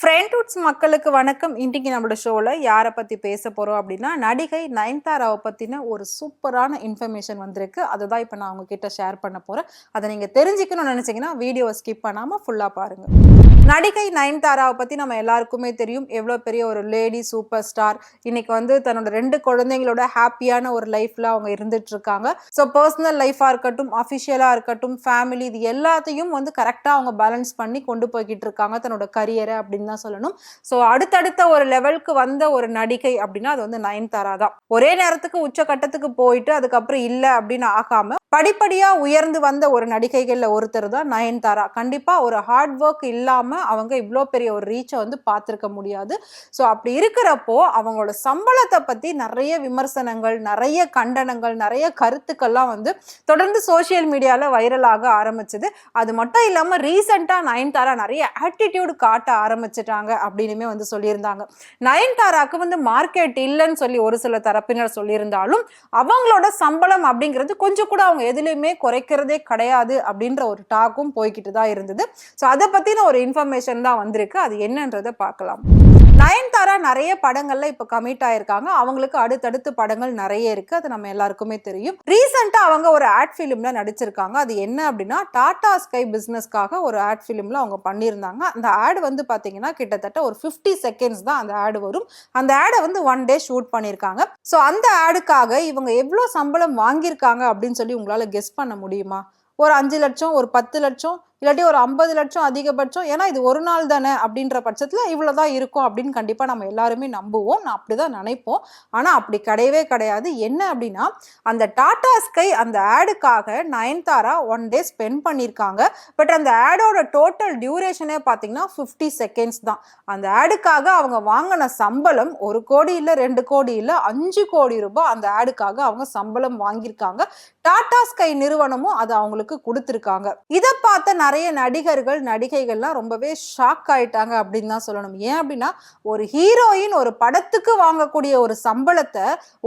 ஃப்ரெண்ட்வுட்ஸ் மக்களுக்கு வணக்கம். இன்னைக்கு நம்மளோட ஷோவில் யாரை பற்றி பேச போகிறோம் அப்படின்னா, நடிகை நயன்தாராவை பற்றின ஒரு சூப்பரான இன்ஃபர்மேஷன் வந்திருக்கு. அதை தான் இப்போ நான் உங்ககிட்ட ஷேர் பண்ண போகிறேன். அதை நீங்கள் தெரிஞ்சுக்கணும்னு நினச்சிங்கன்னா வீடியோவை ஸ்கிப் பண்ணாமல் ஃபுல்லாக பாருங்கள். நடிகை நயன்தாராவை பற்றி நம்ம எல்லாருக்குமே தெரியும். எவ்வளோ பெரிய ஒரு லேடி சூப்பர் ஸ்டார். இன்னைக்கு வந்து தன்னோட 2 குழந்தைங்களோட ஹாப்பியான ஒரு லைஃப்பில் அவங்க இருந்துட்டு இருக்காங்க. ஸோ பர்சனல் லைஃபாக இருக்கட்டும், அஃபிஷியலாக இருக்கட்டும், ஃபேமிலி, இது எல்லாத்தையும் வந்து கரெக்டாக அவங்க பேலன்ஸ் பண்ணி கொண்டு போய்கிட்டு இருக்காங்க தன்னோட கரியரை அப்படின்னு தான் சொல்லணும். ஸோ அடுத்தடுத்த ஒரு லெவலுக்கு வந்த ஒரு நடிகை அப்படின்னா அது வந்து நயன்தாரா தான். ஒரே நேரத்துக்கு உச்சகட்டத்துக்கு போயிட்டு அதுக்கப்புறம் இல்லை அப்படின்னு ஆகாம படிப்படியா உயர்ந்து வந்த ஒரு நடிகைகள்ல ஒருத்தர் தான் நயன்தாரா. கண்டிப்பா ஒரு ஹார்ட் ஒர்க் இல்லாம அவங்க இவ்வளோ பெரிய ஒரு ரீச்சை வந்து பார்த்துருக்க முடியாது. ஸோ அப்படி இருக்கிறப்போ அவங்களோட சம்பளத்தை பத்தி நிறைய விமர்சனங்கள், நிறைய கண்டனங்கள், நிறைய கருத்துக்கள்லாம் வந்து தொடர்ந்து சோசியல் மீடியால வைரலாக ஆரம்பிச்சது. அது மட்டும் இல்லாம ரீசெண்டா நயன்தாரா நிறைய ஆட்டிடியூட் காட்ட ஆரம்பிச்சிட்டாங்க அப்படின்னுமே வந்து சொல்லியிருந்தாங்க. நயன்தாராக்கு வந்து மார்க்கெட் இல்லைன்னு சொல்லி ஒரு சில தரப்பினர் சொல்லியிருந்தாலும் அவங்களோட சம்பளம் அப்படிங்கிறது கொஞ்சம் கூட அவங்க எதுலையுமே குறைக்கிறதே கிடையாது அப்படின்ற ஒரு டாக்கும் போய்கிட்டு தான் இருந்தது. ஸோ அதை பத்தின ஒரு இன்ஃபர்மேஷன் தான் வந்திருக்கு. அது என்னன்றதை பார்க்கலாம். நயன்தாரா நிறைய படங்கள்ல இப்ப கமிட் ஆயிருக்காங்க. அவங்களுக்கு அடுத்தடுத்து படங்கள் நிறைய இருக்கு. அது நம்ம எல்லாருக்குமே தெரியும். ரீசெண்டா அவங்க ஒரு ஆட் ஃபிலிம்ல நடிச்சிருக்காங்க. அது என்ன அப்படின்னா, டாடா ஸ்கை பிசினஸ்க்காக ஒரு ஆட் ஃபிலிம்ல அவங்க பண்ணியிருந்தாங்க. அந்த ஆட் வந்து பாத்தீங்கன்னா கிட்டத்தட்ட ஒரு 50 செகண்ட்ஸ் தான் அந்த ஆடு வரும். அந்த ஆடை வந்து 1 டே ஷூட் பண்ணியிருக்காங்க. ஸோ அந்த ஆடுக்காக இவங்க எவ்வளோ சம்பளம் வாங்கியிருக்காங்க அப்படின்னு சொல்லி உங்களால கெஸ் பண்ண முடியுமா? ஒரு 5 லட்சம், ஒரு 10 லட்சம், இல்லாட்டி ஒரு 50 லட்சம் அதிகபட்சம். ஏன்னா இது ஒரு நாள் தானே அப்படின்ற பட்சத்தில் இவ்வளோதான் இருக்கும் அப்படின்னு கண்டிப்பாக நம்ம எல்லாருமே நம்புவோம். நான் அப்படிதான் நினைப்போம். ஆனால் அப்படி கிடையவே கிடையாது. என்ன அப்படின்னா, அந்த டாடா ஸ்கை அந்த ஆடுக்காக நயன்தாரா 1 டே ஸ்பெண்ட் பண்ணியிருக்காங்க. பட் அந்த ஆடோட டோட்டல் டியூரேஷனே பார்த்தீங்கன்னா 50 செகண்ட்ஸ் தான். அந்த ஆடுக்காக அவங்க வாங்கின சம்பளம் 1 கோடி இல்லை, 2 கோடி இல்லை, 5 கோடி ரூபாய் அந்த ஆடுக்காக அவங்க சம்பளம் வாங்கியிருக்காங்க. டாடா ஸ்கை நிறுவனமும் அதை அவங்களுக்கு கொடுத்துருக்காங்க. இதை பார்த்த நிறைய நடிகர்கள், நடிகைகள்லாம் ரொம்பவே ஷாக் ஆயிட்டாங்க அப்படின்னு தான் சொல்லணும். ஏன் அப்படின்னா, ஒரு ஹீரோயின் ஒரு படத்துக்கு வாங்கக்கூடிய ஒரு சம்பளத்தை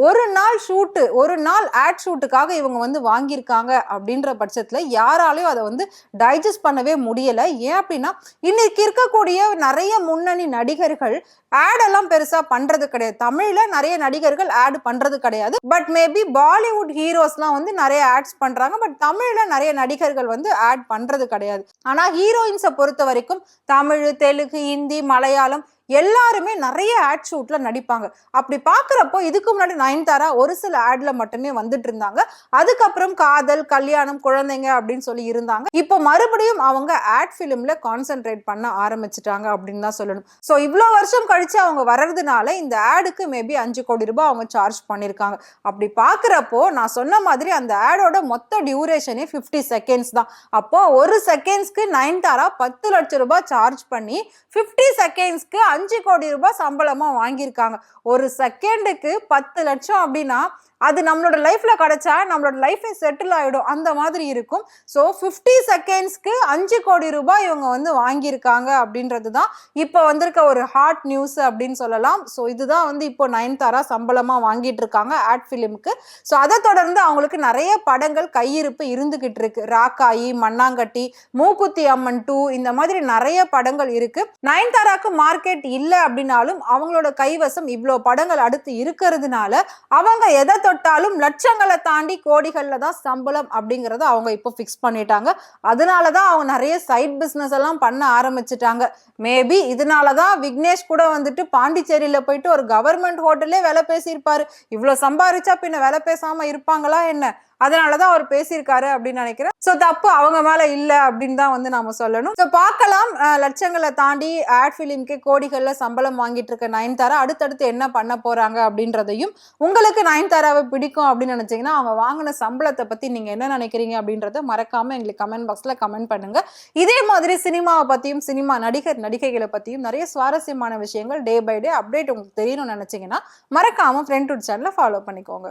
ஒரு நாள் ஷூட்டு, ஒரு நாள் ஆட் ஷூட்டுக்காக இவங்க வந்து வாங்கியிருக்காங்க அப்படின்ற பட்சத்துல யாராலையும் அதை வந்து டைஜஸ்ட் பண்ணவே முடியல. ஏன் அப்படின்னா, இன்னைக்கு இருக்கக்கூடிய நிறைய முன்னணி நடிகர்கள் ஆட் எல்லாம் பெருசா பண்றது கிடையாது. தமிழ்ல நிறைய நடிகர்கள் ஆட் பண்றது கிடையாது. பட் மேபி பாலிவுட் ஹீரோஸ்லாம் வந்து நிறைய ஆட்ஸ் பண்றாங்க. பட் தமிழ்ல நிறைய நடிகர்கள் வந்து ஆட் பண்றது கிடையாது. ஆனா ஹீரோயின்ஸை பொறுத்த வரைக்கும் தமிழ், தெலுங்கு, ஹிந்தி, மலையாளம் எல்லாருமே நிறைய ஆட் ஷூட்ல நடிப்பாங்க. அப்படி பாக்குறப்போ இதுக்கு முன்னாடி நயன்தாரா ஒரு சில ஆட்ல மட்டுமே வந்துட்டு இருந்தாங்க. அதுக்கப்புறம் காதல், கல்யாணம், குழந்தைங்க அப்படின்னு சொல்லி இருந்தாங்க. இப்போ மறுபடியும் அவங்க ஆட் ஃபிலிம்ல கான்சென்ட்ரேட் பண்ண ஆரம்பிச்சிட்டாங்க அப்படின்னு தான் சொல்லணும். ஸோ இவ்வளோ வருஷம் கழிச்சு அவங்க வர்றதுனால இந்த ஆடுக்கு மேபி 5 கோடி ரூபாய் அவங்க சார்ஜ் பண்ணியிருக்காங்க. அப்படி பாக்குறப்போ நான் சொன்ன மாதிரி அந்த ஆடோட மொத்த டியூரேஷனே 50 செகண்ட்ஸ் தான். அப்போ ஒரு செகண்ட்ஸ்க்கு நயன்தாரா 10 லட்சம் ரூபாய் சார்ஜ் பண்ணி 50 செகண்ட்ஸ்க்கு 5 கோடி ரூபாய் சம்பளமா வாங்கியிருக்காங்க. ஒரு செகண்டுக்கு 10 லட்சம் அப்படின்னா அது நம்மளோட லைஃப்ல கிடைச்சா நம்மளோட லைஃபே செட்டில் ஆயிடும். அந்த மாதிரி இருக்கும். ஸோ 50 செகண்ட்ஸ்க்கு 5 கோடி ரூபாய் இவங்க வந்து வாங்கியிருக்காங்க அப்படின்றது தான் இப்போ வந்திருக்க ஒரு ஹாட் நியூஸ் அப்படின்னு சொல்லலாம். ஸோ இதுதான் வந்து இப்போ நயன்தாரா சம்பளமா வாங்கிட்டு இருக்காங்க ஆட் ஃபிலிமுக்கு. ஸோ அதை தொடர்ந்து அவங்களுக்கு நிறைய படங்கள் கையிருப்பு இருந்துகிட்டு இருக்கு. ராக்காயி, மண்ணாங்கட்டி, மூக்குத்தி அம்மன் 2, இந்த மாதிரி நிறைய படங்கள் இருக்கு. நயன்தாராக்கு மார்க்கெட் இல்லை அப்படின்னாலும் அவங்களோட கைவசம் இவ்வளோ படங்கள் அடுத்து இருக்கிறதுனால அவங்க எதை தொட்டாலும் லட்சங்களை தாண்டி கோடிகள்ல தான் சம்பளம் அப்படிங்கறத அவங்க இப்போ ஃபிக்ஸ் பண்ணிட்டாங்க. அதனாலதான் அவங்க நிறைய சைட் பிசினஸ் எல்லாம் பண்ண ஆரம்பிச்சுட்டாங்க. மேபி இதனாலதான் விக்னேஷ் கூட வந்துட்டு பாண்டிச்சேரியில போயிட்டு ஒரு கவர்மெண்ட் ஹோட்டல்லே வேலை பேசியிருப்பாரு. இவ்வளவு சம்பாதிச்சா பின்ன வேலை பேசாம இருப்பாங்களா என்ன? அதனாலதான் அவர் பேசியிருக்காரு அப்படின்னு நினைக்கிறேன். ஸோ தப்பு அவங்க மேல இல்லை அப்படின்னு தான் வந்து நாம சொல்லணும். ஸோ பார்க்கலாம், லட்சங்களை தாண்டி ஆட் ஃபிலிம்க்கு கோடிகள்ல சம்பளம் வாங்கிட்டு இருக்க நயன்தாரா அடுத்தடுத்து என்ன பண்ண போறாங்க அப்படின்றதையும், உங்களுக்கு நயன்தாராவை பிடிக்கும் அப்படின்னு நினைச்சீங்கன்னா அவங்க வாங்கின சம்பளத்தை பத்தி நீங்க என்ன நினைக்கிறீங்க அப்படின்றத மறக்காம எங்களுக்கு கமெண்ட் பாக்ஸ்ல கமெண்ட் பண்ணுங்க. இதே மாதிரி சினிமாவை பத்தியும், சினிமா நடிகர் நடிகைகளை பத்தியும் நிறைய சுவாரஸ்யமான விஷயங்கள் டே பை டே அப்டேட் உங்களுக்கு தெரியணும்னு நினைச்சீங்கன்னா மறக்காம ஃப்ரெண்ட்வுட் சேனலை ஃபாலோ பண்ணிக்கோங்க.